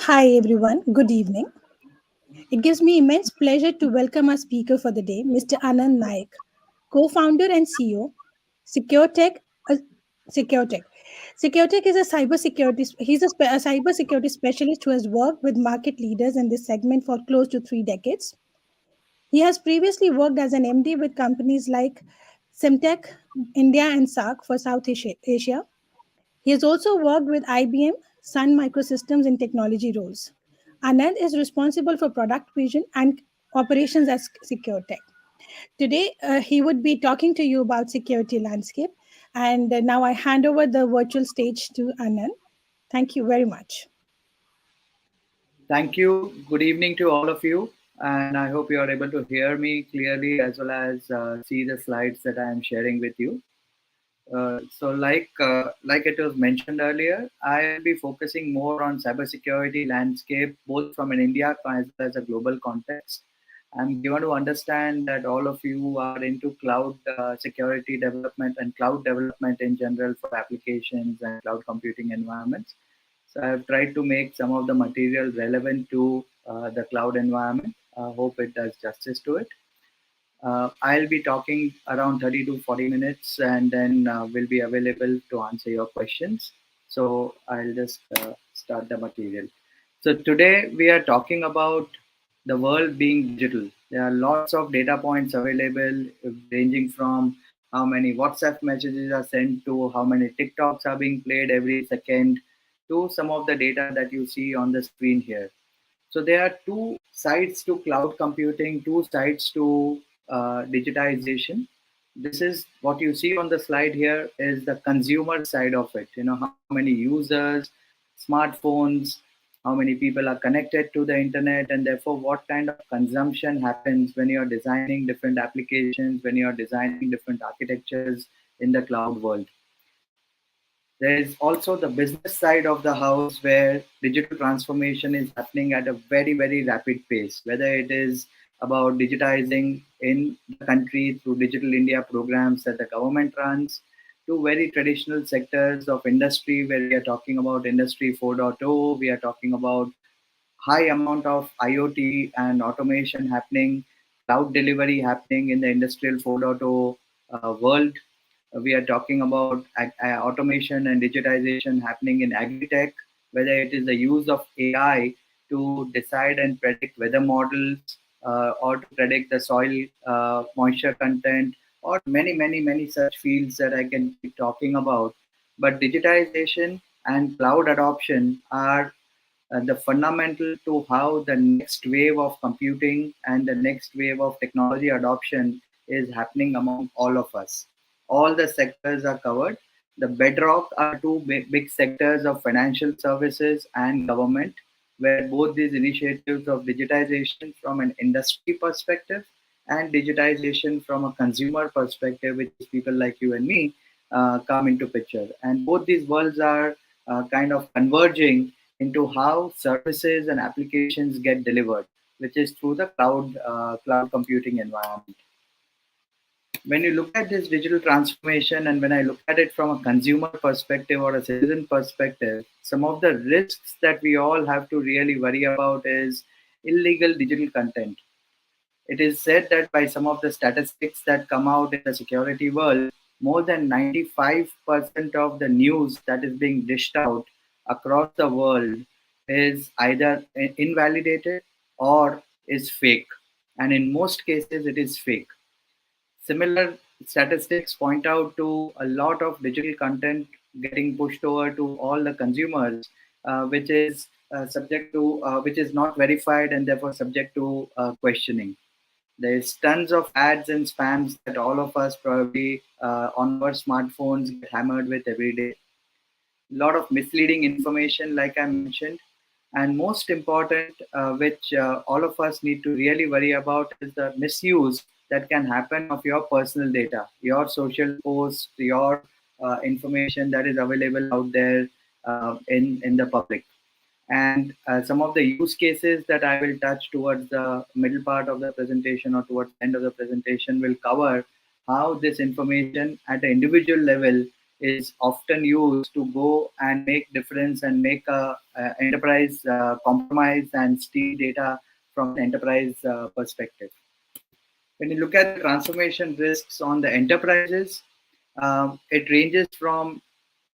Hi everyone, good evening. It gives me immense pleasure to welcome our speaker for the day, Mr. Anand Naik, co-founder and CEO, SecureTech. Uh, SecureTech. SecureTech is a cybersecurity. He's a cybersecurity specialist who has worked with market leaders in this segment for close to 3 decades. He has previously worked as an MD with companies like Simtech, India, and SARC for South Asia. He has also worked with IBM, Sun Microsystems in technology roles. Anand is responsible for product vision and operations at SecureTech. Today, he would be talking to you about security landscape. And now I hand over the virtual stage to Anand. Thank you very much. Thank you. Good evening to all of you. And I hope you are able to hear me clearly as well as see the slides that I am sharing with you. Like it was mentioned earlier, I'll be focusing more on cybersecurity landscape, both from an India as well as a global context. I'm given to understand that all of you are into cloud security development and cloud development in general for applications and cloud computing environments. So I've tried to make some of the material relevant to the cloud environment. Hope it does justice to it. I'll be talking around 30 to 40 minutes and then will be available to answer your questions. So I'll just start the material. So today we are talking about the world being digital. There are lots of data points available, ranging from how many WhatsApp messages are sent to how many TikToks are being played every second to some of the data that you see on the screen here. So there are two sides to cloud computing, two sides to digitization. This is what you see on the slide here is the consumer side of it. You know, how many users, smartphones, how many people are connected to the internet, and therefore what kind of consumption happens when you're designing different applications, when you're designing different architectures in the cloud world. There is also the business side of the house where digital transformation is happening at a very, very rapid pace, whether it is about digitizing in the country through Digital India programs that the government runs, to very traditional sectors of industry where we are talking about Industry 4.0, we are talking about high amount of IoT and automation happening, cloud delivery happening in the Industrial 4.0 world. We are talking about automation and digitization happening in agri-tech, whether it is the use of AI to decide and predict weather models or to predict the soil moisture content, or many, many, many such fields that I can keep talking about. But digitization and cloud adoption are the fundamental to how the next wave of computing and the next wave of technology adoption is happening among all of us. All the sectors are covered. The bedrock are two big sectors of financial services and government, where both these initiatives of digitization from an industry perspective and digitization from a consumer perspective, which is people like you and me, come into picture. And both these worlds are kind of converging into how services and applications get delivered, which is through the cloud computing environment. When you look at this digital transformation and when I look at it from a consumer perspective or a citizen perspective, some of the risks that we all have to really worry about is illegal digital content. It is said that by some of the statistics that come out in the security world, more than 95% of the news that is being dished out across the world is either invalidated or is fake. And in most cases, it is fake. Similar statistics point out to a lot of digital content getting pushed over to all the consumers, which is not verified and therefore subject to questioning. There's tons of ads and spams that all of us probably on our smartphones get hammered with every day. A lot of misleading information, like I mentioned. And most important, which all of us need to really worry about, is the misuse that can happen of your personal data, your social posts, your information that is available out there in the public. And some of the use cases that I will touch towards the middle part of the presentation or towards the end of the presentation will cover how this information at an individual level is often used to go and make difference and make a enterprise compromise and steal data from an enterprise perspective. When you look at the transformation risks on the enterprises, it ranges from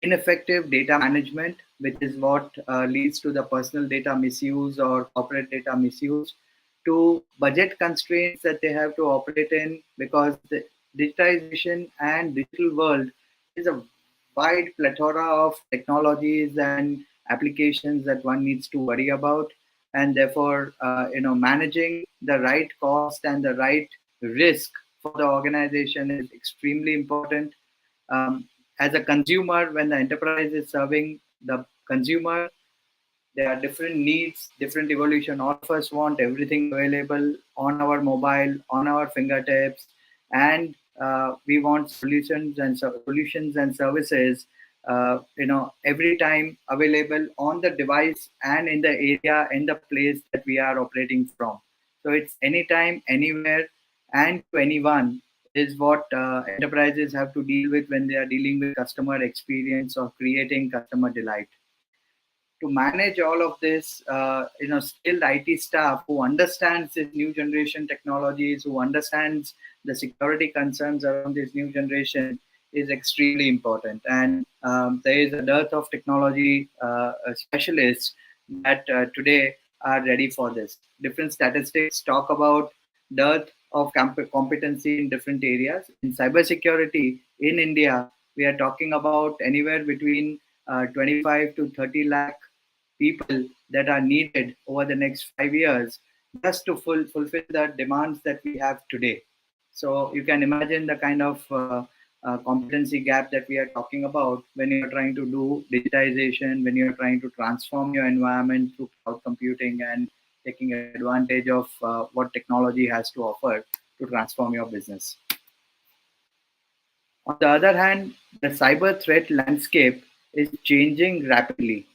ineffective data management, which is what leads to the personal data misuse or corporate data misuse, to budget constraints that they have to operate in, because the digitization and digital world is a wide plethora of technologies and applications that one needs to worry about, and therefore managing the right cost and the right risk for the organization is extremely important. um, as a consumer, when the enterprise is serving the consumer, there are different needs, different evolution. All of us want everything available on our mobile, on our fingertips, and we want solutions and services, every time available on the device and in the area, in the place that we are operating from. So it's anytime, anywhere, and to anyone is what enterprises have to deal with when they are dealing with customer experience or creating customer delight. To manage all of this, skilled IT staff who understands this new generation technologies, who understands the security concerns around this new generation is extremely important. And there is a dearth of technology specialists that today are ready for this. Different statistics talk about dearth of competency in different areas. In cybersecurity in India, we are talking about anywhere between 25 to 30 lakh people that are needed over the next 5 years just to fulfill the demands that we have today. So you can imagine the kind of competency gap that we are talking about when you're trying to do digitization, when you're trying to transform your environment through cloud computing and taking advantage of what technology has to offer to transform your business. On the other hand, the cyber threat landscape is changing rapidly.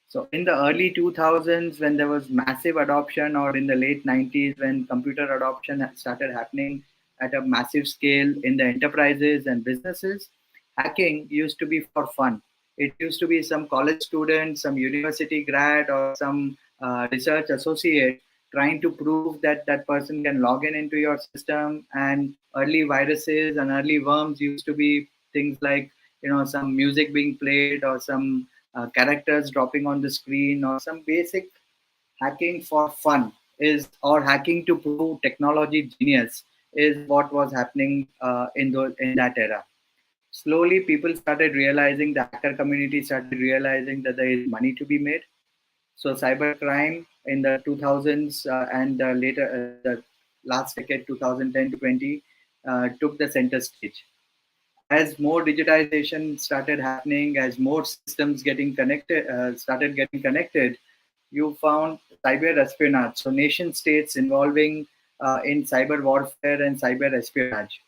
So, in the early 2000s, when there was massive adoption, or in the late 90s, when computer adoption started happening at a massive scale in the enterprises and businesses, hacking used to be for fun. It used to be some college student, some university grad, or some research associate trying to prove that that person can log in into your system. And early viruses and early worms used to be things like some music being played, or some characters dropping on the screen, or some basic hacking for fun is, or hacking to prove technology genius is what was happening in that era. Slowly people started realizing, the hacker community started realizing that there is money to be made. So cybercrime in the 2000s and later the last decade, 2010 to 20, took the center stage. As more digitization started happening, as more systems started getting connected, you found cyber espionage. So nation states involving in cyber warfare and cyber espionage.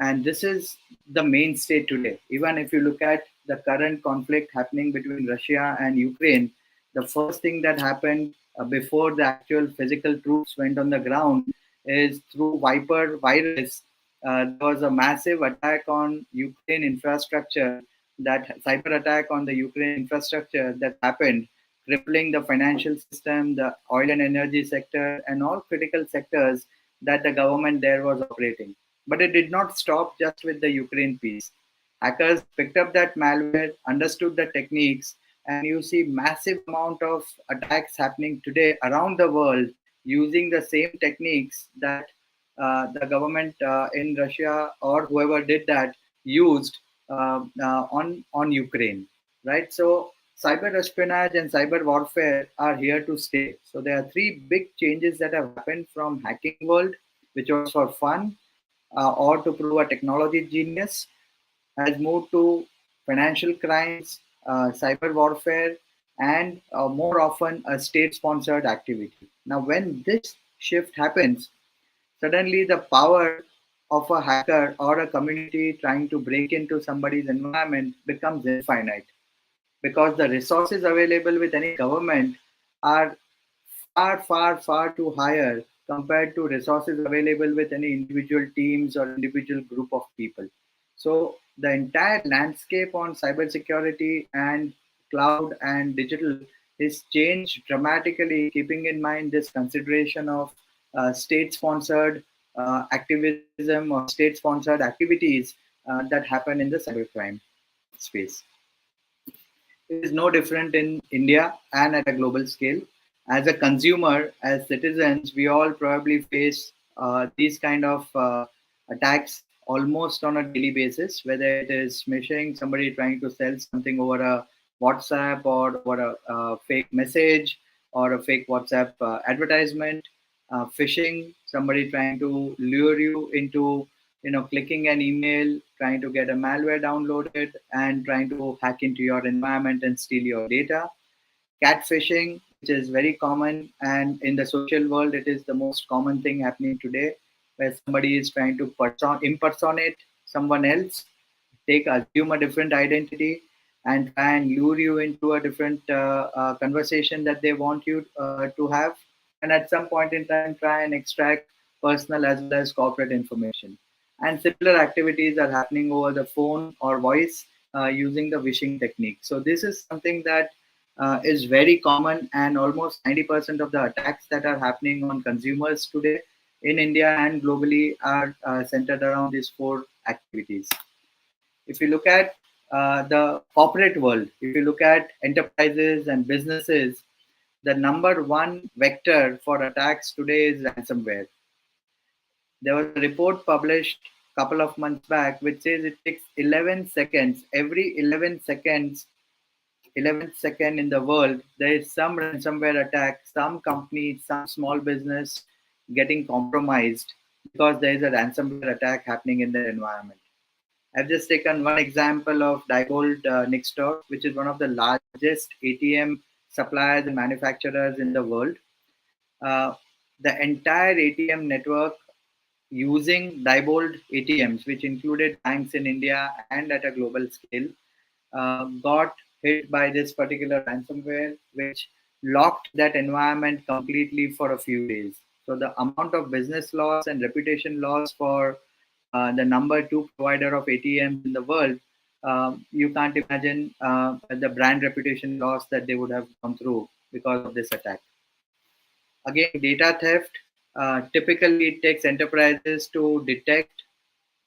And this is the mainstay today. Even if you look at the current conflict happening between Russia and Ukraine, the first thing that happened before the actual physical troops went on the ground is through Viper virus. There was a massive attack on Ukraine infrastructure, that cyber attack on the Ukraine infrastructure that happened, crippling the financial system, the oil and energy sector, and all critical sectors that the government there was operating. But it did not stop just with the Ukraine piece. Hackers picked up that malware, understood the techniques, and you see massive amount of attacks happening today around the world using the same techniques that the government in Russia or whoever did that used on Ukraine, right? So cyber espionage and cyber warfare are here to stay. So there are three big changes that have happened from hacking world, which was for fun or to prove a technology genius, has moved to financial crimes, cyber warfare, and more often a state sponsored activity. Now, when this shift happens, suddenly the power of a hacker or a community trying to break into somebody's environment becomes infinite, because the resources available with any government are far, far, far too higher compared to resources available with any individual teams or individual group of people. So the entire landscape on cybersecurity and cloud and digital is changed dramatically, keeping in mind this consideration of state-sponsored activism or state-sponsored activities that happen in the cybercrime space. It is no different in India and at a global scale. As a consumer, as citizens, we all probably face these kind of attacks almost on a daily basis, whether it is smishing, somebody trying to sell something over a WhatsApp or over a fake message or a fake WhatsApp advertisement, phishing, somebody trying to lure you into clicking an email, trying to get a malware downloaded, and trying to hack into your environment and steal your data. Catfishing, which is very common, and in the social world, it is the most common thing happening today, where somebody is trying to impersonate someone else, assume a different identity, and try and lure you into a different conversation that they want you to have, and at some point in time, try and extract personal as well as corporate information. And similar activities are happening over the phone or voice using the phishing technique. So this is something that is very common, and almost 90% of the attacks that are happening on consumers today in India and globally are centered around these four activities. If you look at the corporate world, if you look at enterprises and businesses, the number one vector for attacks today is ransomware. There was a report published a couple of months back which says it takes 11 seconds, every 11 seconds, 11th second in the world, there is some ransomware attack, some company, some small business getting compromised because there is a ransomware attack happening in their environment. I've just taken one example of Diebold Nixdorf, which is one of the largest ATM suppliers and manufacturers in the world. Uh, the entire ATM network using Diebold ATMs, which included banks in India and at a global scale, got hit by this particular ransomware, which locked that environment completely for a few days. So the amount of business loss and reputation loss for the number two provider of ATMs in the world, you can't imagine the brand reputation loss that they would have gone through because of this attack. Again, data theft. Typically, it takes enterprises to detect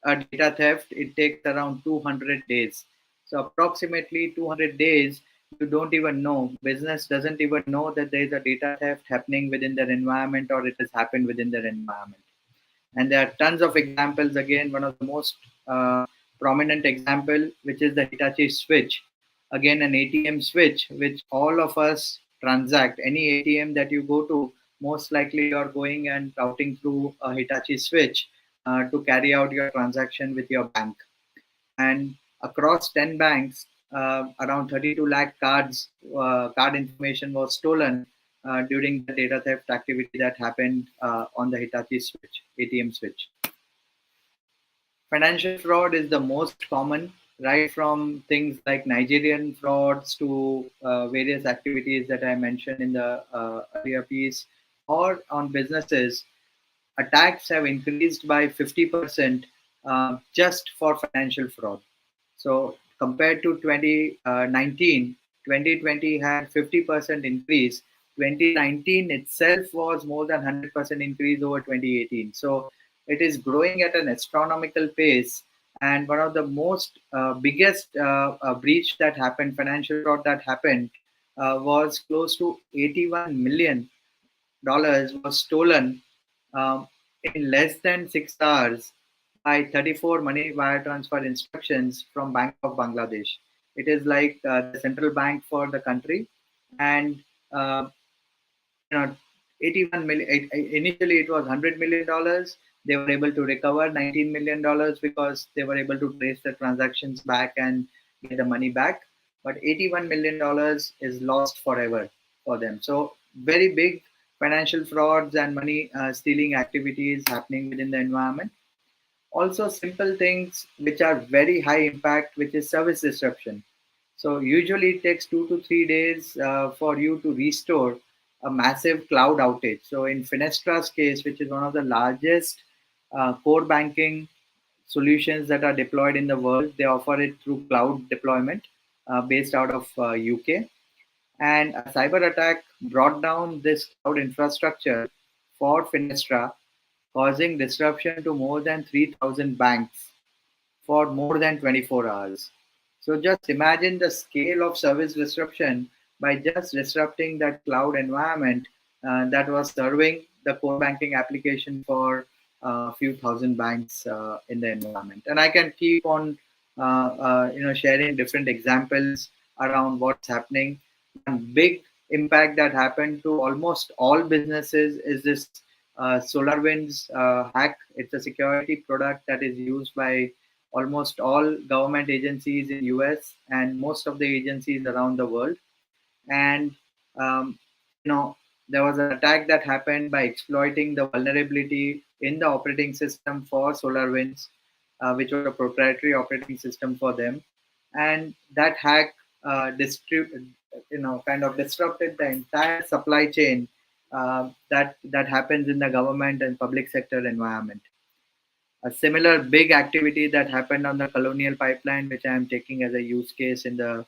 a data theft. It takes around 200 days. So approximately 200 days, you don't even know. Business doesn't even know that there is a data theft happening within their environment or it has happened within their environment. And there are tons of examples. Again, one of the most prominent example, which is the Hitachi switch. Again, an ATM switch, which all of us transact. Any ATM that you go to, most likely you're going and routing through a Hitachi switch to carry out your transaction with your bank. And across 10 banks, around 32 lakh card information was stolen during the data theft activity that happened on the Hitachi switch, ATM switch. Financial fraud is the most common, right from things like Nigerian frauds to various activities that I mentioned in the earlier piece, or on businesses. Attacks have increased by 50% just for financial fraud. So compared to 2019, 2020 had 50% increase. 2019 itself was more than 100% increase over 2018. So it is growing at an astronomical pace. And one of the most biggest breach that happened, financial fraud that happened, was close to $81 million was stolen in less than 6 hours by 34 money wire transfer instructions from Bank of Bangladesh. It is like the central bank for the country, and uh, 81 million. Initially, it was $100 million. They were able to recover $19 million because they were able to trace the transactions back and get the money back. But $81 million is lost forever for them. So very big financial frauds and money stealing activities happening within the environment. Also simple things which are very high impact, which is service disruption. So usually it takes 2 to 3 days for you to restore a massive cloud outage. So in Finestra's case, which is one of the largest core banking solutions that are deployed in the world. They offer it through cloud deployment based out of UK. And a cyber attack brought down this cloud infrastructure for Finestra, causing disruption to more than 3,000 banks for more than 24 hours. So just imagine the scale of service disruption by just disrupting that cloud environment that was serving the core banking application for a few thousand banks in the environment. And I can keep on, sharing different examples around what's happening. One big impact that happened to almost all businesses is this SolarWinds hack. It's a security product that is used by almost all government agencies in US and most of the agencies around the world. And um, you know there was an attack that happened by exploiting the vulnerability in the operating system for SolarWinds, which was a proprietary operating system for them. And that hack kind of disrupted the entire supply chain that happens in the government and public sector environment. A similar big activity that happened on the Colonial Pipeline, which I am taking as a use case in the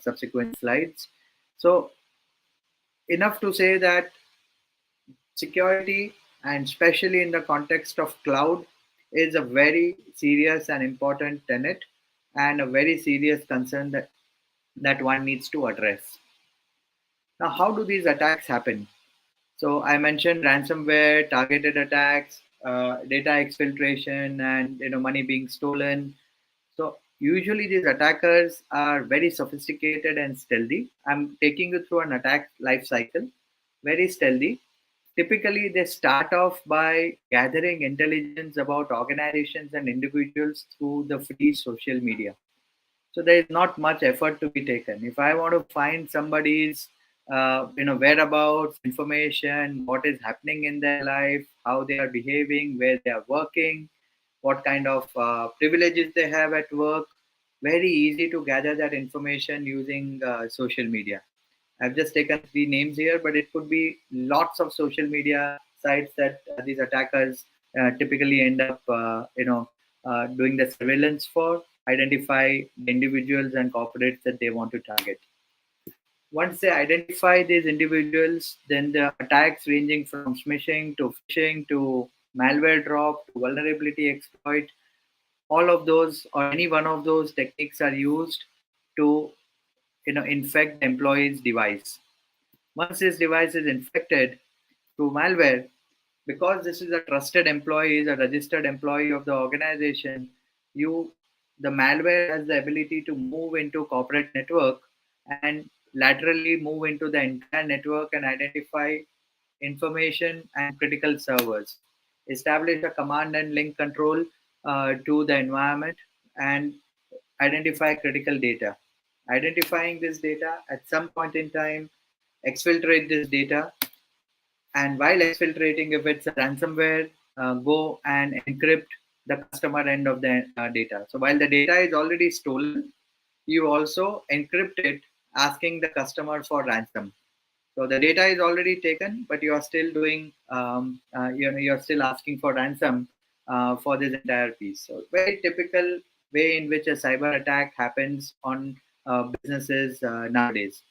subsequent slides. So, enough to say that security, and especially in the context of cloud, is a very serious and important tenet and a very serious concern that one needs to address. Now, how do these attacks happen? So I mentioned ransomware, targeted attacks, data exfiltration, and money being stolen. So usually these attackers are very sophisticated and stealthy. I'm taking you through an attack life cycle, very stealthy. Typically, they start off by gathering intelligence about organizations and individuals through the free social media. So there is not much effort to be taken. If I want to find somebody's whereabouts, information, what is happening in their life, how they are behaving, where they are working, what kind of privileges they have at work, very easy to gather that information using social media. I've just taken three names here, but it could be lots of social media sites that these attackers typically end up, doing the surveillance for, identify the individuals and corporates that they want to target. Once they identify these individuals, then the attacks ranging from smishing to phishing to malware drop to vulnerability exploit, all of those or any one of those techniques are used to infect the employee's device. Once this device is infected through malware, because this is a trusted employee, is a registered employee of the organization, you the malware has the ability to move into corporate network and laterally move into the entire network and identify information and critical servers, establish a command and link control to the environment, and identify critical data. Identifying this data at some point in time, exfiltrate this data, and while exfiltrating, if it's a ransomware, go and encrypt the customer end of the data. So while the data is already stolen, you also encrypt it, asking the customer for ransom. So the data is already taken, but you are still doing, you're still asking for ransom for this entire piece. So very typical way in which a cyber attack happens on businesses nowadays.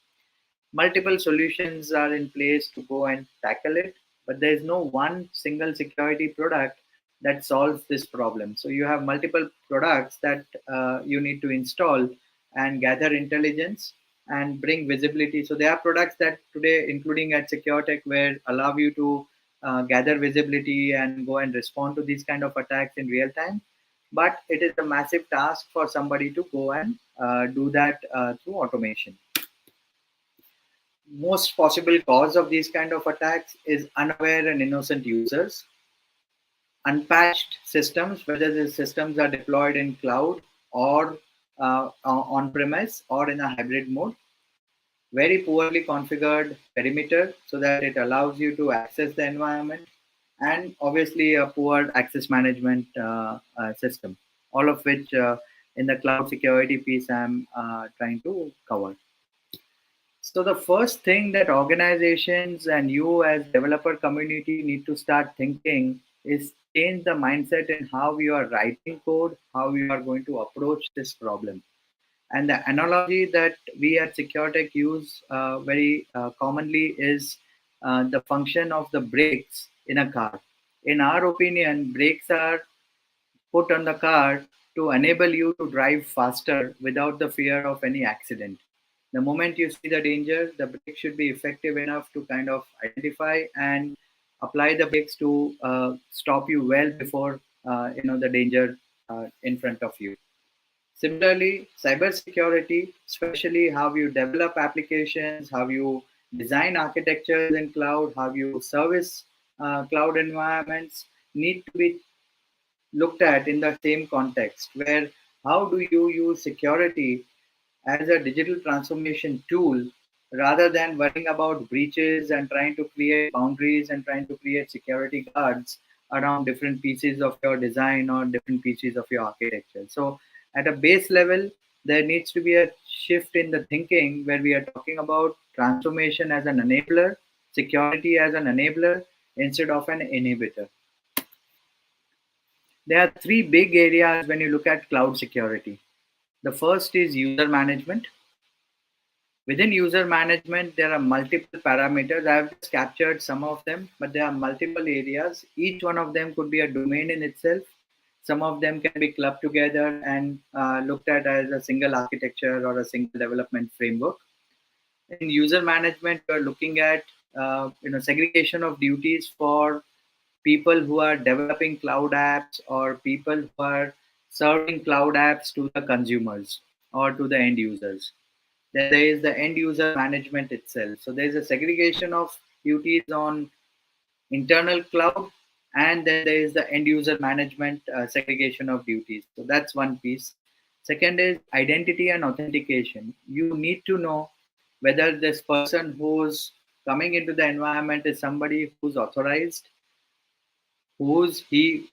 Multiple solutions are in place to go and tackle it, but there is no one single security product that solves this problem. So you have multiple products that you need to install and gather intelligence and bring visibility. So there are products that today, including at SecureTech, where allow you to gather visibility and go and respond to these kind of attacks in real time. But it is a massive task for somebody to go and do that through automation. Most possible cause of these kind of attacks is unaware and innocent users, unpatched systems, whether the systems are deployed in cloud or on premise or in a hybrid mode, very poorly configured perimeter so that it allows you to access the environment, and obviously a poor access management system, all of which in the cloud security piece I'm trying to cover. So the first thing that organizations and you as developer community need to start thinking is change the mindset in how you are writing code, how you are going to approach this problem. And the analogy that we at SecureTech use very commonly is the function of the brakes in a car. In our opinion, brakes are put on the car to enable you to drive faster without the fear of any accident. The moment you see the danger, the brake should be effective enough to kind of identify and apply the brakes to stop you well before the danger in front of you. Similarly, cybersecurity, especially how you develop applications, how you design architectures in cloud, how you service cloud environments, need to be looked at in the same context, where how do you use security as a digital transformation tool rather than worrying about breaches and trying to create boundaries and trying to create security guards around different pieces of your design or different pieces of your architecture. So, at a base level, there needs to be a shift in the thinking where we are talking about transformation as an enabler, security as an enabler instead of an inhibitor. There are three big areas when you look at cloud security. The first is user management. Within user management, there are multiple parameters. I have just captured some of them, but there are multiple areas. Each one of them could be a domain in itself. Some of them can be clubbed together and looked at as a single architecture or a single development framework. In user management, we are looking at segregation of duties for people who are developing cloud apps or people who are serving cloud apps to the consumers or to the end users. Then there is the end user management itself. So there is a segregation of duties on internal cloud, and then there is the end user management segregation of duties. So that's one piece. Second is identity and authentication. You need to know whether this person who's coming into the environment is somebody who's authorized, who's he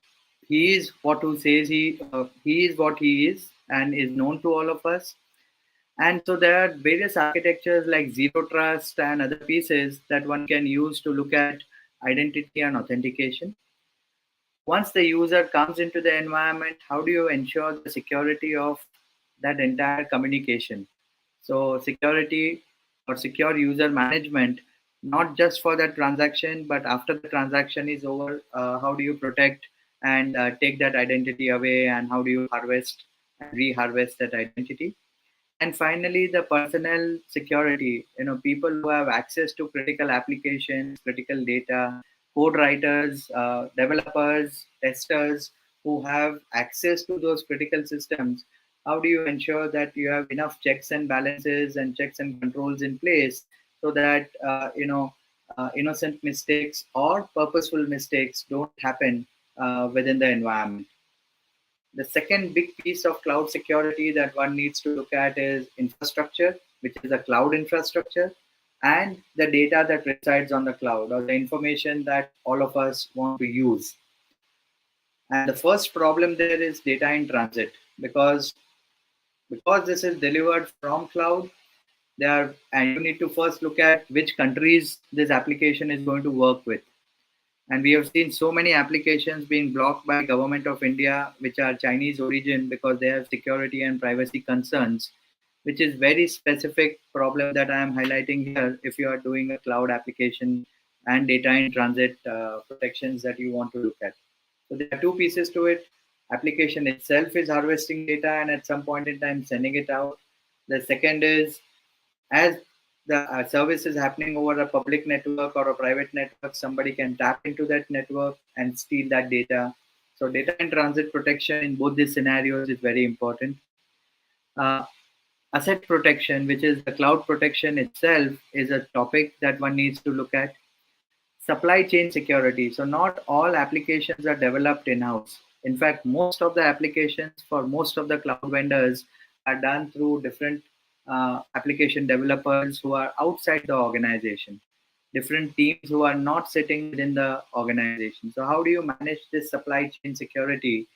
is what who says he is what he is and is known to all of us. And so there are various architectures like zero trust and other pieces that one can use to look at identity and authentication. Once the user comes into the environment, how do you ensure the security of that entire communication? So security or secure user management, not just for that transaction, but after the transaction is over, how do you protect and take that identity away, and how do you harvest and reharvest that identity? And finally, the personnel security, people who have access to critical applications, critical data, code writers, developers, testers who have access to those critical systems. How do you ensure that you have enough checks and balances and checks and controls in place so that innocent mistakes or purposeful mistakes don't happen within the environment? The second big piece of cloud security that one needs to look at is infrastructure, which is the cloud infrastructure, and the data that resides on the cloud or the information that all of us want to use. And the first problem there is data in transit because this is delivered from cloud. There and you need to first look at which countries this application is going to work with. And we have seen so many applications being blocked by government of India, which are Chinese origin because they have security and privacy concerns, which is very specific problem that I am highlighting here. If you are doing a cloud application and data in transit protections that you want to look at. So there are two pieces to it. Application itself is harvesting data and at some point in time sending it out. The second is as the service is happening over a public network or a private network, somebody can tap into that network and steal that data. So data in transit protection in both these scenarios is very important. Uh, Asset protection, which is the cloud protection itself, is a topic that one needs to look at. Supply chain security. So not all applications are developed in-house. In fact, most of the applications for most of the cloud vendors are done through different application developers who are outside the organization, different teams who are not sitting within the organization. So how do you manage this supply chain security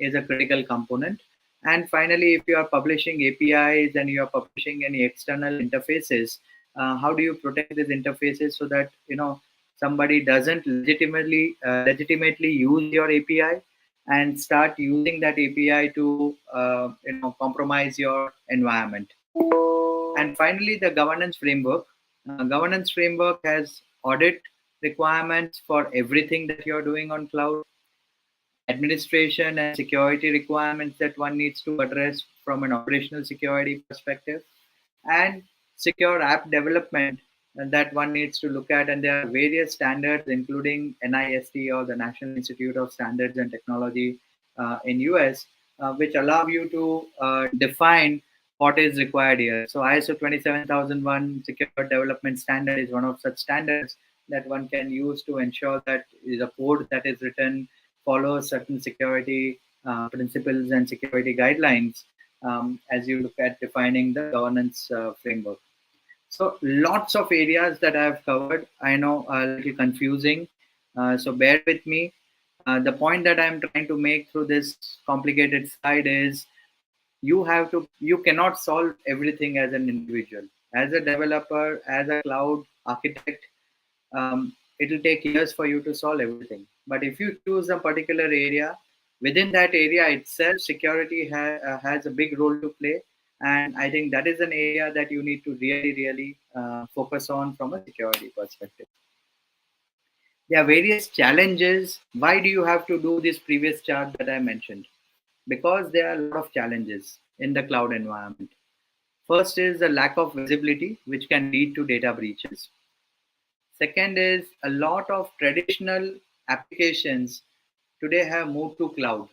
is a critical component. And finally, if you are publishing APIs and you are publishing any external interfaces, how do you protect these interfaces so that somebody doesn't legitimately use your API and start using that API to compromise your environment. And finally, the governance framework. Governance framework has audit requirements for everything that you're doing on cloud, administration and security requirements that one needs to address from an operational security perspective, and secure app development that one needs to look at. And there are various standards, including NIST, or the National Institute of Standards and Technology in US, which allow you to define what is required here. So ISO 27001 Secure Development Standard is one of such standards that one can use to ensure that the code that is written follows certain security principles and security guidelines as you look at defining the governance framework. So lots of areas that I've covered. I know a little confusing, so bear with me. The point that I'm trying to make through this complicated slide is you cannot solve everything as an individual. As a developer, as a cloud architect, it'll take years for you to solve everything. But if you choose a particular area, within that area itself, security has a big role to play. And I think that is an area that you need to really focus on from a security perspective. There are various challenges. Why do you have to do this previous chart that I mentioned? Because there are a lot of challenges in the cloud environment. First is the lack of visibility, which can lead to data breaches. Second is a lot of traditional applications today have moved to cloud.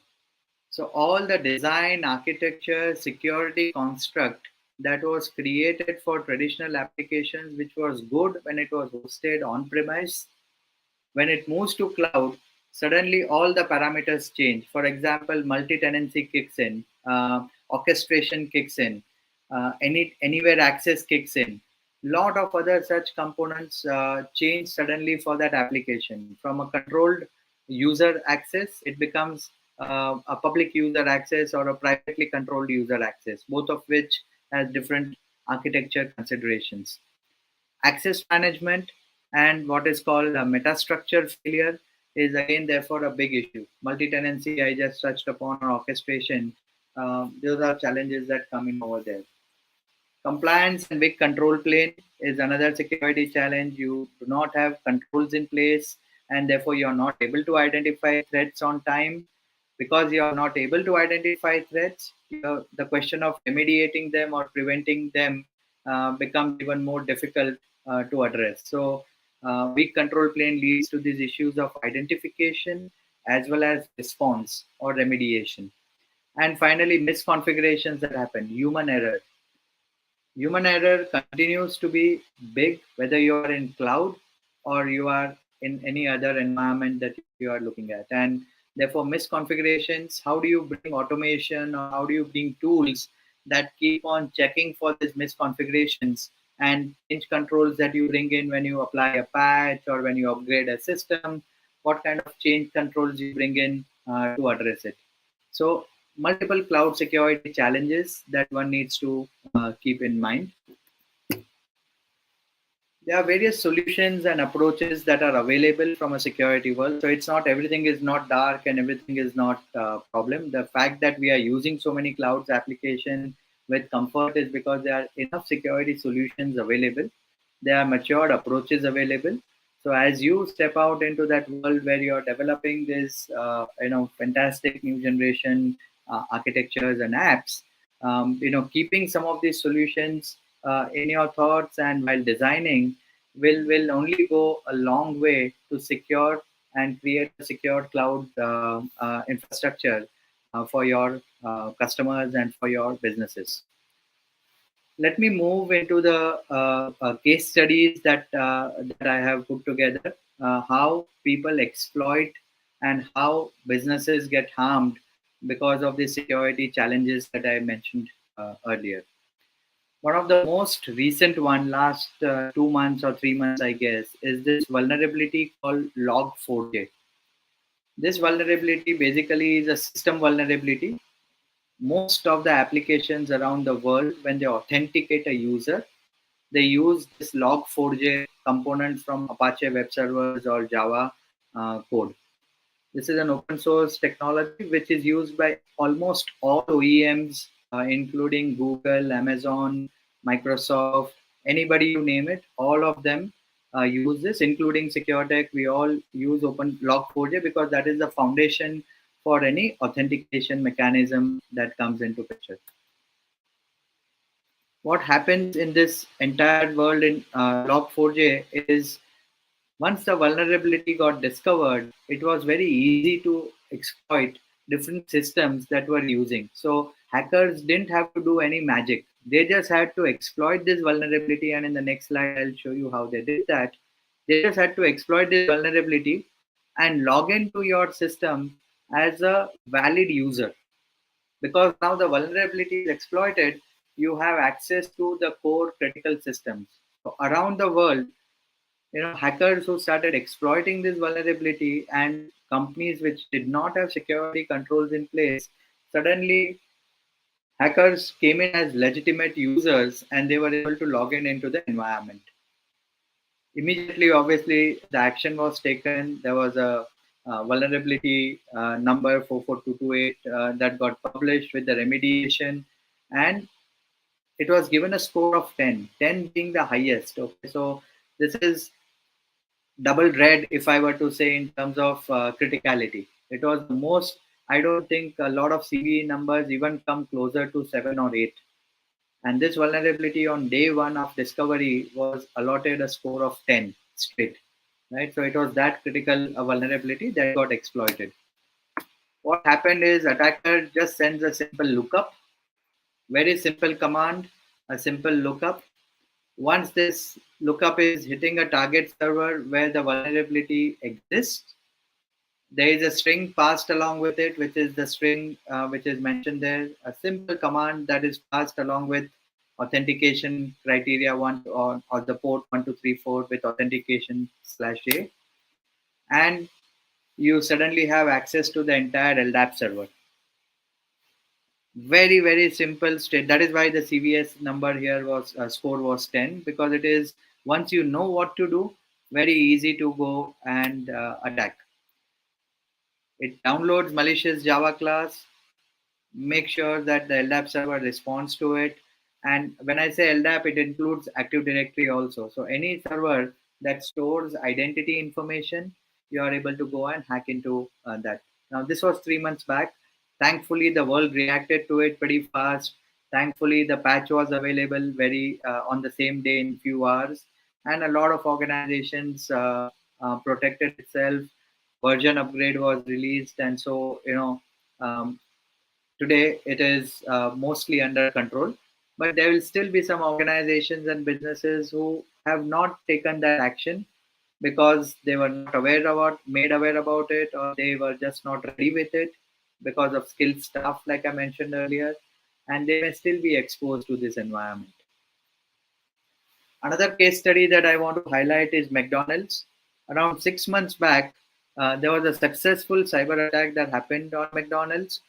So all the design, architecture, security construct that was created for traditional applications, which was good when it was hosted on premise, when it moves to cloud, suddenly all the parameters change. For example, multi-tenancy kicks in, orchestration kicks in, anywhere access kicks in. Lot of other such components change suddenly for that application. From a controlled user access, it becomes a public user access or a privately controlled user access, both of which has different architecture considerations. Access management and what is called a metastructure failure is again therefore a big issue. Multi-tenancy I just touched upon, or orchestration, those are challenges that come in over there. Compliance and big control plane is another security challenge. You do not have controls in place, and therefore you are not able to identify threats on time. Because you are not able to identify threats, the question of remediating them or preventing them becomes even more difficult to address. So, weak control plane leads to these issues of identification as well as response or remediation. And finally, misconfigurations that happen, human error. Human error continues to be big, whether you are in cloud or you are in any other environment that you are looking at. And therefore, misconfigurations, how do you bring automation or how do you bring tools that keep on checking for these misconfigurations and change controls that you bring in when you apply a patch or when you upgrade a system? What kind of change controls you bring in to address it? So, multiple cloud security challenges that one needs to keep in mind. There are various solutions and approaches that are available from a security world. So it's not everything is not dark and everything is not problem. The fact that we are using so many clouds application with comfort is because there are enough security solutions available. There are matured approaches available. So as you step out into that world where you're developing this, fantastic new generation architectures and apps, keeping some of these solutions in your thoughts and while designing will only go a long way to secure and create a secure cloud infrastructure for your customers and for your businesses. Let me move into the case studies that I have put together, how people exploit and how businesses get harmed because of the security challenges that I mentioned earlier. One of the most recent one, last 2 months or 3 months, I guess, is this vulnerability called Log4j. This vulnerability basically is a system vulnerability. Most of the applications around the world, when they authenticate a user, They use this log4j component from Apache web servers or Java code. This is an open source technology which is used by almost all OEMs, including Google, Amazon, Microsoft, anybody you name it. All of them use this, including SecureTech. We all use Open Log4j because that is the foundation for any authentication mechanism that comes into picture. What happens in this entire world in Log4j is once the vulnerability got discovered, it was very easy to exploit different systems that were using. So hackers didn't have to do any magic. They just had to exploit this vulnerability. And in the next slide, I'll show you how they did that. They just had to exploit this vulnerability and log into your system as a valid user. Because now the vulnerability is exploited, you have access to the core critical systems. So around the world, hackers who started exploiting this vulnerability and companies which did not have security controls in place, suddenly hackers came in as legitimate users and they were able to log in into the environment. Immediately, obviously, the action was taken. There was a vulnerability number 44228 that got published with the remediation, and it was given a score of 10, 10 being the highest. Okay, so this is double red, if I were to say, in terms of criticality. It was the most, I don't think a lot of CVE numbers even come closer to 7 or 8. And this vulnerability on day one of discovery was allotted a score of 10 straight. Right? So it was that critical vulnerability that got exploited. What happened is attacker just sends a simple lookup, very simple command, a simple lookup. Once this lookup is hitting a target server where the vulnerability exists, there is a string passed along with it, which is the string which is mentioned there, a simple command that is passed along with authentication criteria one or the port 1234 with authentication /a, and you suddenly have access to the entire LDAP server. Very, very simple state. That is why the CVS number here was score was 10, because it is, once you know what to do, very easy to go and attack. It downloads malicious Java class, make sure that the LDAP server responds to it. And when I say LDAP, it includes Active Directory also. So any server that stores identity information, you are able to go and hack into that. Now, this was 3 months back. Thankfully, the world reacted to it pretty fast. Thankfully, the patch was available very on the same day in few hours, and a lot of organizations protected itself. Version upgrade was released, and so um, today, it is mostly under control, but there will still be some organizations and businesses who have not taken that action because they were not made aware about it, or they were just not ready with it because of skilled staff, like I mentioned earlier, and they may still be exposed to this environment. Another case study that I want to highlight is McDonald's. Around 6 months back, there was a successful cyber attack that happened on McDonald's.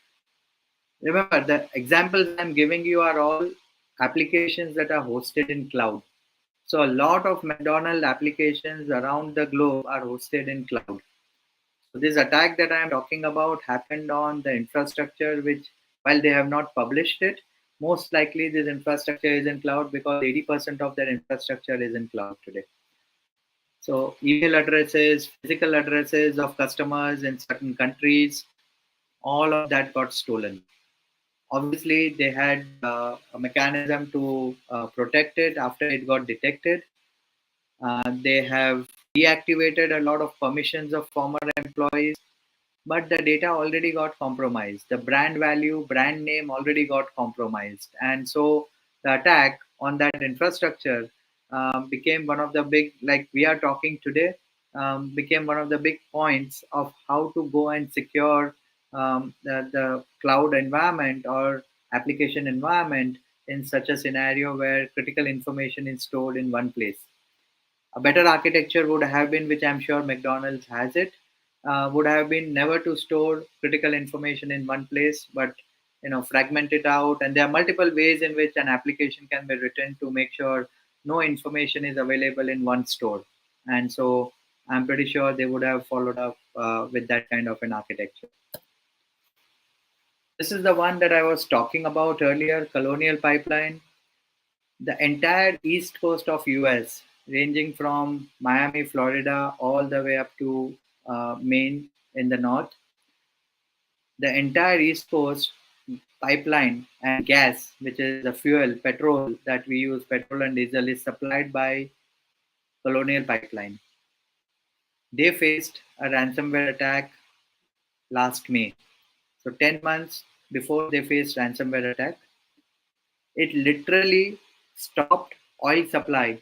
Remember, the examples I'm giving you are all applications that are hosted in cloud. So a lot of McDonald's applications around the globe are hosted in cloud. So this attack that I'm talking about happened on the infrastructure, which, while they have not published it, most likely this infrastructure is in cloud because 80% of their infrastructure is in cloud today. So email addresses, physical addresses of customers in certain countries, all of that got stolen. Obviously, they had a mechanism to protect it after it got detected. They have deactivated a lot of permissions of former employees, but the data already got compromised. The brand value, brand name already got compromised. And so the attack on that infrastructure became one of the big, like we are talking today, became one of the big points of how to go and secure the cloud environment or application environment in such a scenario where critical information is stored in one place. A better architecture would have been, which I'm sure McDonald's has it, would have been never to store critical information in one place, but fragment it out. And there are multiple ways in which an application can be written to make sure no information is available in one store. And so I'm pretty sure they would have followed up with that kind of an architecture. This is the one that I was talking about earlier, Colonial Pipeline. The entire east coast of US, ranging from Miami, Florida, all the way up to Maine in the north, the entire east coast pipeline and gas, which is the fuel, petrol that we use, petrol and diesel, is supplied by Colonial Pipeline. They faced a ransomware attack last May. So 10 months before they faced ransomware attack, it literally stopped oil supply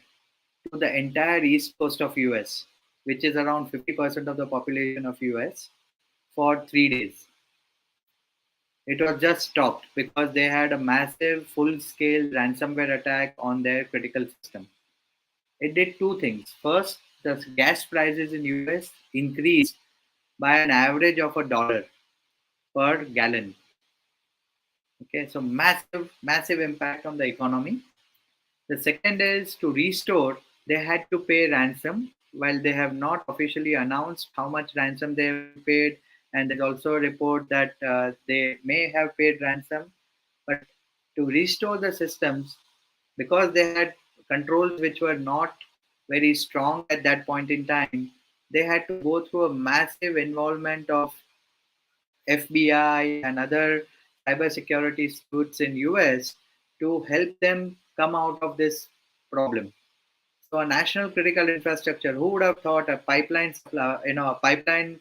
to the entire east coast of US, which is around 50% of the population of US, for 3 days. It was just stopped because they had a massive full-scale ransomware attack on their critical system. It did two things. First, the gas prices in US increased by an average of $1 per gallon. Okay, so massive impact on the economy. The second is to restore, they had to pay ransom while they have not officially announced how much ransom they have paid. And there's also a report that they may have paid ransom. But to restore the systems, because they had controls which were not very strong at that point in time, they had to go through a massive involvement of FBI and other cybersecurity suits in US to help them come out of this problem. So a national critical infrastructure, who would have thought a pipeline, a pipeline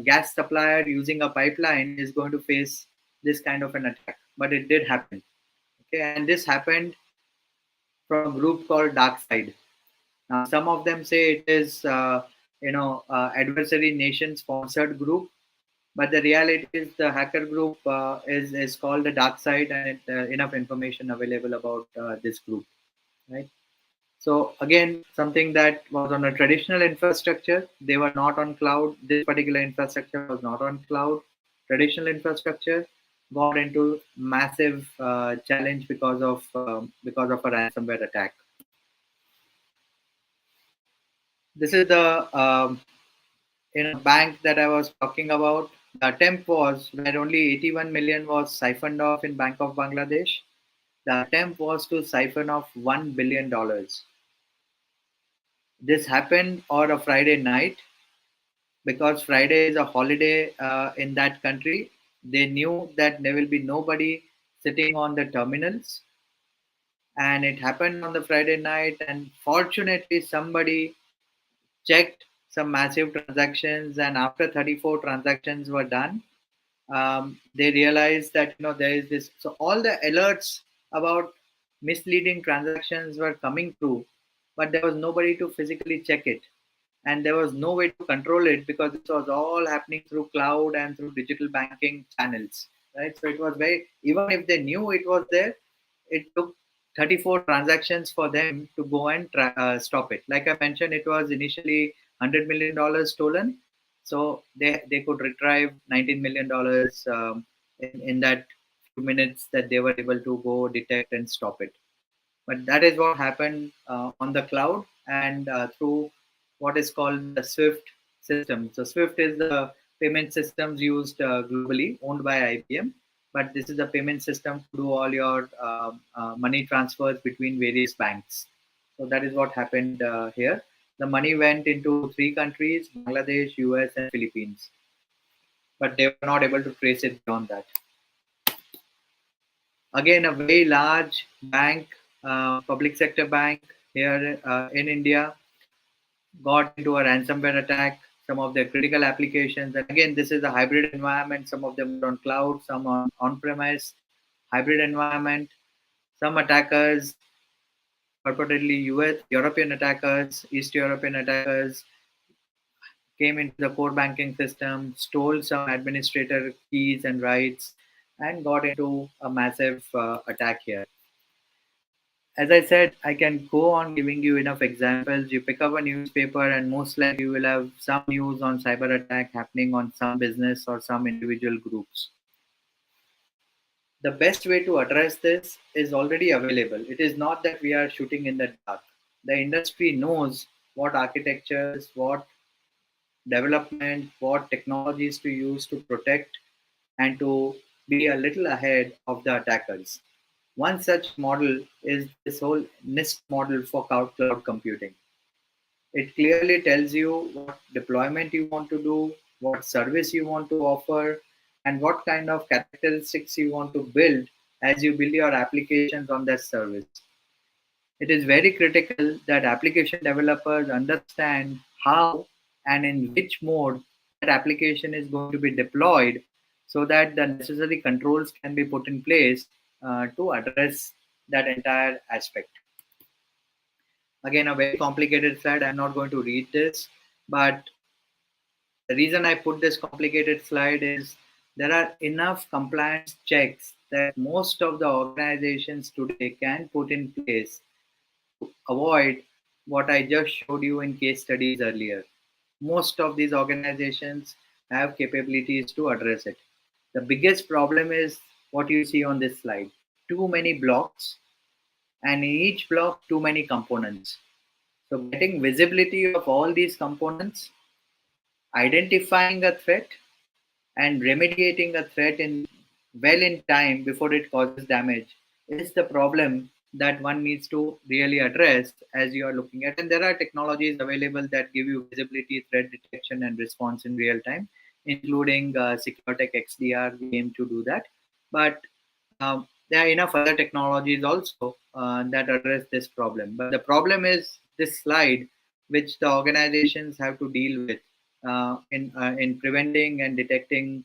gas supplier using a pipeline is going to face this kind of an attack? But it did happen. Okay, and this happened from a group called DarkSide. Now, some of them say it is, adversary nation sponsored group, but the reality is the hacker group is called the dark side, and enough information available about this group, right? So again, something that was on a traditional infrastructure, they were not on cloud. This particular infrastructure was not on cloud. Traditional infrastructure got into massive challenge because of a ransomware attack. This is the bank that I was talking about. The attempt was where only 81 million was siphoned off in Bank of Bangladesh. The attempt was to siphon off $1 billion. This happened on a Friday night because Friday is a holiday in that country. They knew that there will be nobody sitting on the terminals, and it happened on the Friday night. And fortunately, somebody checked some massive transactions, and after 34 transactions were done, they realized that there is this. So all the alerts about misleading transactions were coming through, but there was nobody to physically check it, and there was no way to control it because it was all happening through cloud and through digital banking channels, right? So it was very, even if they knew it was there, it took 34 transactions for them to go and stop it. Like I mentioned, it was initially $100 million stolen, so they could retrieve $19 million in that few minutes that they were able to go detect and stop it. But that is what happened on the cloud and through what is called the Swift system. So Swift is the payment systems used globally, owned by IBM. But this is the payment system to do all your money transfers between various banks. So that is what happened here. The money went into three countries: Bangladesh, US, and Philippines. But they were not able to trace it beyond that. Again, a very large bank, public sector bank here in India, got into a ransomware attack. Some of their critical applications, and again, this is a hybrid environment. Some of them are on cloud, some on premise, hybrid environment. Some attackers, purportedly US, European attackers, East European attackers, came into the core banking system, stole some administrator keys and rights, and got into a massive attack here. As I said, I can go on giving you enough examples. You pick up a newspaper, and most likely you will have some news on cyber attack happening on some business or some individual groups. The best way to address this is already available. It is not that we are shooting in the dark. The industry knows what architectures, what development, what technologies to use to protect and to be a little ahead of the attackers. One such model is this whole NIST model for cloud computing. It clearly tells you what deployment you want to do, what service you want to offer, and what kind of characteristics you want to build as you build your applications on that service. It is very critical that application developers understand how and in which mode that application is going to be deployed so that the necessary controls can be put in place to address that entire aspect. Again, a very complicated slide. I'm not going to read this, but the reason I put this complicated slide is there are enough compliance checks that most of the organizations today can put in place avoid what I just showed you in case studies earlier. Most of these organizations have capabilities to address it. The biggest problem is what you see on this slide, too many blocks, and in each block, too many components. So, getting visibility of all these components, identifying a threat, and remediating a threat in well in time before it causes damage is the problem that one needs to really address as you are looking at. And there are technologies available that give you visibility, threat detection, and response in real time, including SecureTech XDR. We aim to do that, but there are enough other technologies also that address this problem. But the problem is this slide, which the organizations have to deal with in preventing and detecting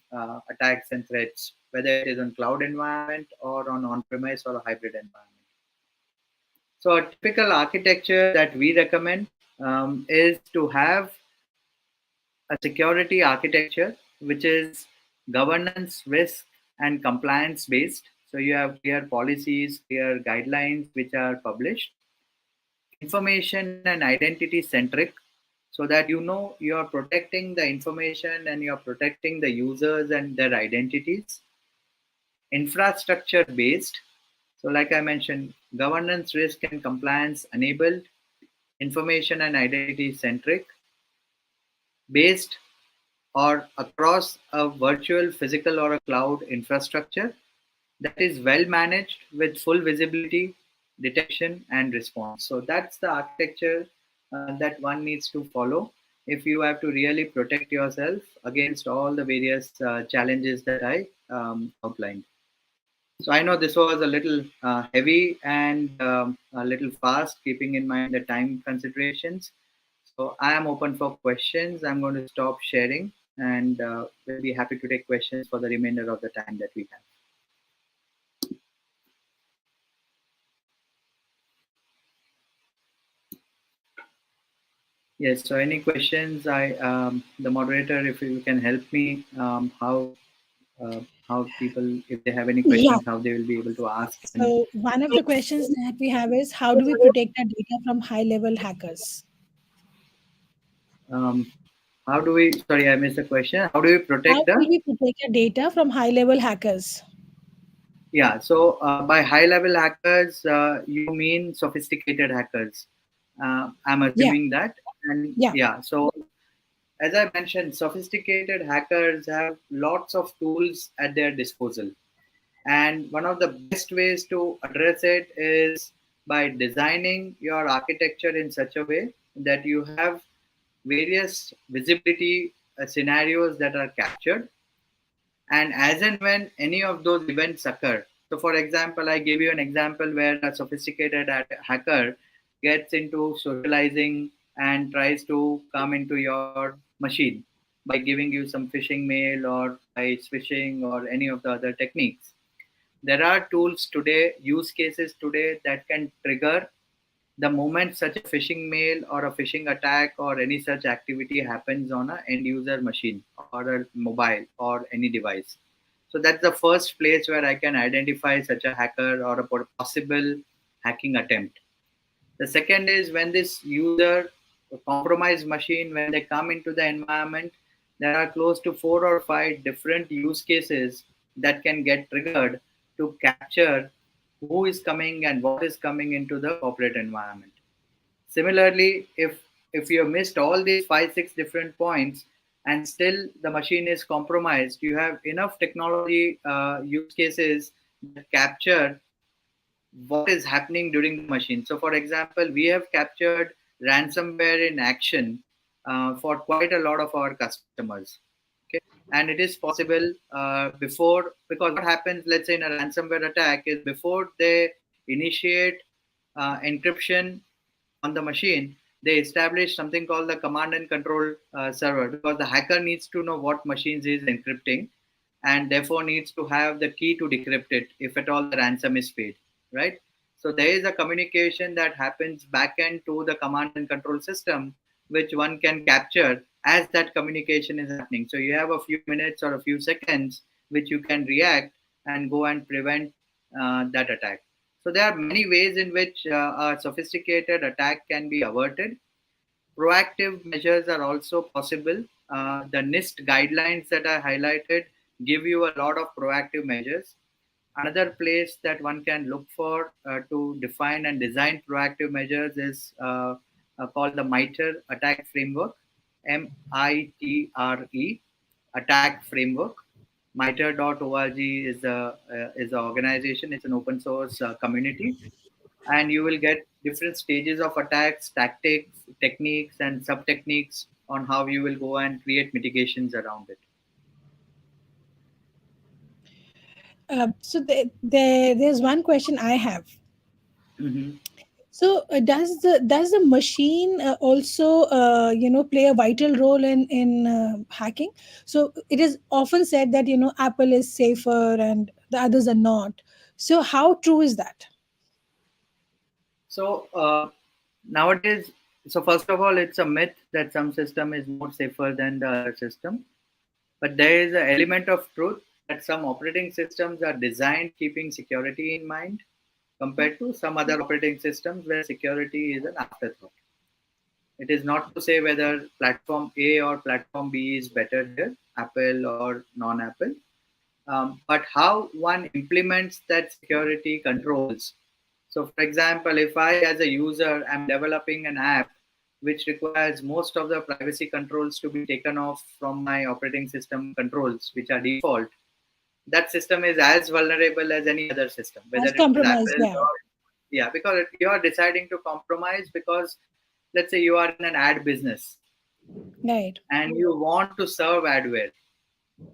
attacks and threats, whether it is on cloud environment or on-premise or a hybrid environment. So a typical architecture that we recommend is to have a security architecture which is governance, risk, and compliance based. So you have clear policies, clear guidelines which are published, information and identity centric, so that you know you are protecting the information and you are protecting the users and their identities. Infrastructure based, so like I mentioned, governance, risk, and compliance enabled, information and identity centric, based or across a virtual, physical, or a cloud infrastructure that is well managed with full visibility, detection, and response. So that's the architecture that one needs to follow if you have to really protect yourself against all the various challenges that I outlined. So I know this was a little heavy and a little fast, keeping in mind the time considerations. So I am open for questions. I'm going to stop sharing and we'll be happy to take questions for the remainder of the time that we have. Yes. So any questions? The moderator, if you can help me, how people, if they have any Yeah. questions, how they will be able to ask. And So one of the questions that we have is, how do we protect our data from high-level hackers? um, how do we? Sorry, I missed the question. How do we How protect will the? we protect our data from high-level hackers? Yeah. So by high-level hackers, you mean sophisticated hackers. I'm Yeah, assuming that. And yeah. yeah. So as I mentioned, sophisticated hackers have lots of tools at their disposal. And one of the best ways to address it is by designing your architecture in such a way that you have various visibility scenarios that are captured. And as and when any of those events occur, so for example, I gave you an example where a sophisticated hacker gets into socializing and tries to come into your machine by giving you some phishing mail or by swishing or any of the other techniques. There are tools today, use cases today that can trigger the moment such a phishing mail or a phishing attack or any such activity happens on a end user machine or a mobile or any device. So that's the first place where I can identify such a hacker or a possible hacking attempt. The second is when this user, a compromised machine, when they come into the environment, there are close to 4 or 5 different use cases that can get triggered to capture who is coming and what is coming into the corporate environment. Similarly, if you missed all these five, six different points and still the machine is compromised, you have enough technology use cases that capture what is happening during the machine. So, for example, we have captured ransomware in action for quite a lot of our customers. Okay, and it is possible before, because what happens, let's say in a ransomware attack, is before they initiate encryption on the machine, they establish something called the command and control server, because the hacker needs to know what machines is encrypting and therefore needs to have the key to decrypt it if at all the ransom is paid, right? So there is a communication that happens back end to the command and control system, which one can capture as that communication is happening. So you have a few minutes or a few seconds which you can react and go and prevent that attack. So there are many ways in which a sophisticated attack can be averted. Proactive measures are also possible. The NIST guidelines that I highlighted give you a lot of proactive measures. Another place that one can look for to define and design proactive measures is called the MITRE Attack Framework, MITRE Attack Framework. MITRE.org is the organization. It's an open source community, and you will get different stages of attacks, tactics, techniques, and sub techniques on how you will go and create mitigations around it. There's one question I have. Mhm. So does the machine also play a vital role in hacking? So it is often said that Apple is safer and the others are not. So how true is that? So nowadays, so first of all, it's a myth that some system is more safer than the other system. But there is an element of truth that some operating systems are designed keeping security in mind compared to some other operating systems where security is an afterthought. It is not to say whether platform A or platform B is better here, Apple or non Apple, but how one implements that security controls. So, for example, if I, as a user, am developing an app which requires most of the privacy controls to be taken off from my operating system controls, which are default, that system is as vulnerable as any other system, whether As it is compromise, Apple yeah, or, yeah, because you are deciding to compromise because, let's say, you are in an ad business right, and you want to serve adware,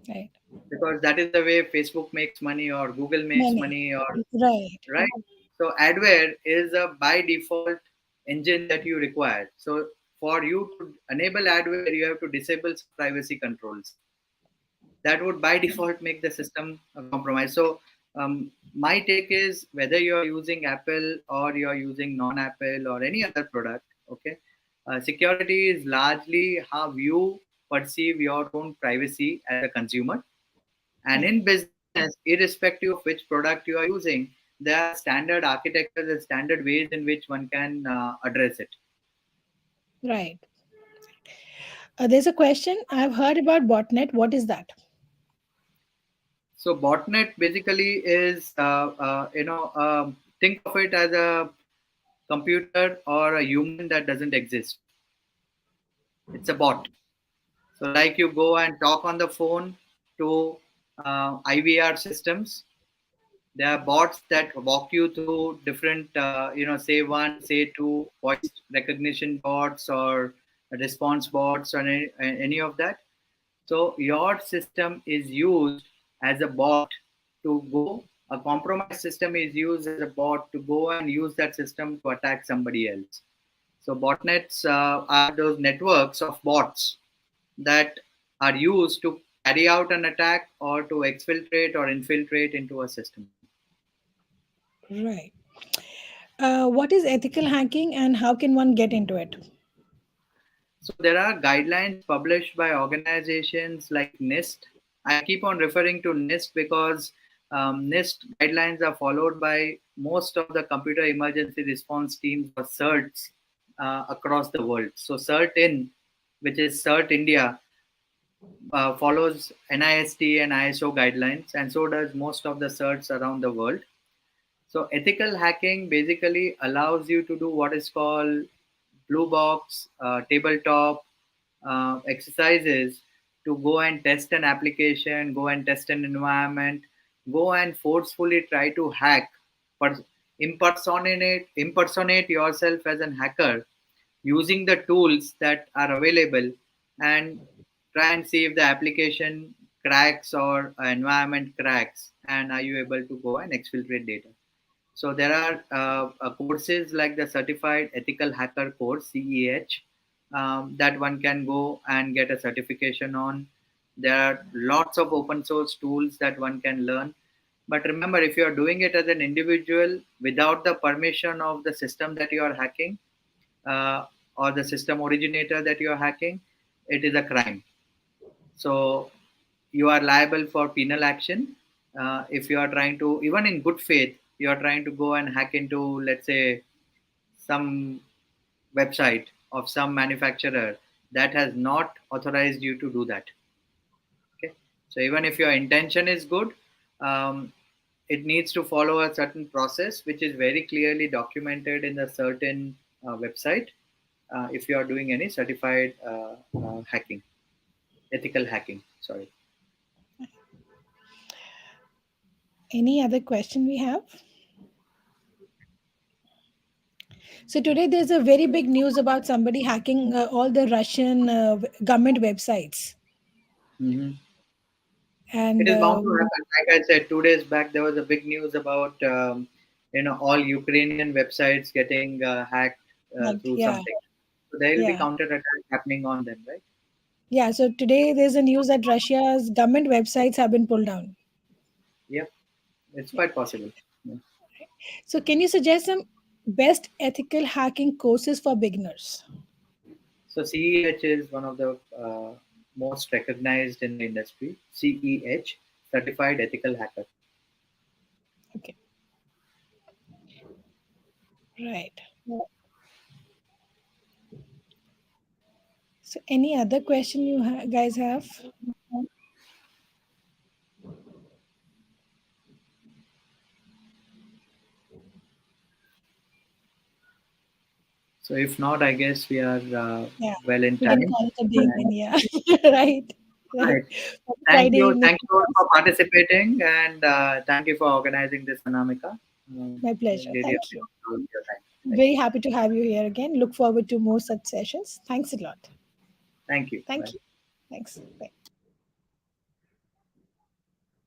right, because that is the way Facebook makes money or Google makes money, money, or right, right. So adware is a by default engine that you require. So for you to enable adware, you have to disable some privacy controls. That would by default make the system compromised. So my take is, whether you are using Apple or you are using non-Apple or any other product, okay, security is largely how you perceive your own privacy as a consumer. And right, in business, irrespective of which product you are using, there are standard architectures and standard ways in which one can address it. right. There's a question I've heard about botnet. What is that? So botnet basically is, think of it as a computer or a human that doesn't exist. It's a bot. So like you go and talk on the phone to IVR systems. There are bots that walk you through different, say one, say two, voice recognition bots or response bots or any of that. So your system is used as a bot to go. A compromised system is used as a bot to go and use that system to attack somebody else. So botnets are those networks of bots that are used to carry out an attack or to exfiltrate or infiltrate into a system. Right. What is ethical hacking and how can one get into it? So there are guidelines published by organizations like NIST. I keep on referring to NIST because NIST guidelines are followed by most of the computer emergency response teams or CERTs across the world. So CERT in, which is CERT India, follows NIST and ISO guidelines, and so does most of the certs around the world. So ethical hacking basically allows you to do what is called blue box, tabletop exercises to go and test an application, go and test an environment, go and forcefully try to hack, but impersonate yourself as an hacker using the tools that are available, and try and see if the application cracks or environment cracks, and are you able to go and exfiltrate data. So there are courses like the Certified Ethical Hacker course (CEH) that one can go and get a certification on. There are lots of open source tools that one can learn. But remember, if you are doing it as an individual without the permission of the system that you are hacking, uh, or the system originator that you are hacking, it is a crime. So you are liable for penal action. If you are trying to, even in good faith, you are trying to go and hack into, let's say, some website of some manufacturer that has not authorized you to do that. Okay. So even if your intention is good, um, it needs to follow a certain process which is very clearly documented in a certain website. If you are doing any certified hacking, ethical hacking, sorry. Any other question we have? So today there's a very big news about somebody hacking all the Russian government websites, Mhm. It and is bound to happen. Like I said, 2 days back, there was a big news about all Ukrainian websites getting hacked through yeah, something. So there will be yeah, counter attack happening on them, right? yeah. So today there's a news that Russia's government websites have been pulled down. Yep, it's Yeah. quite possible. Yeah. So can you suggest some best ethical hacking courses for beginners? So CEH is one of the most recognized in the industry. CEH, Certified Ethical Hacker. Okay, right. So any other question you guys have? So if not, I guess we are Yeah, well in we can time. call it a day then. And, Yeah, right, right. right. For Friday evening. Thank you all for participating, and thank you for organizing this, Anamika. My pleasure. Really Thank you. appreciate your time. Thank Very happy to have you here again. Look forward to more such sessions. Thanks a lot. Thank you. Thank Bye. you. Thanks. Bye.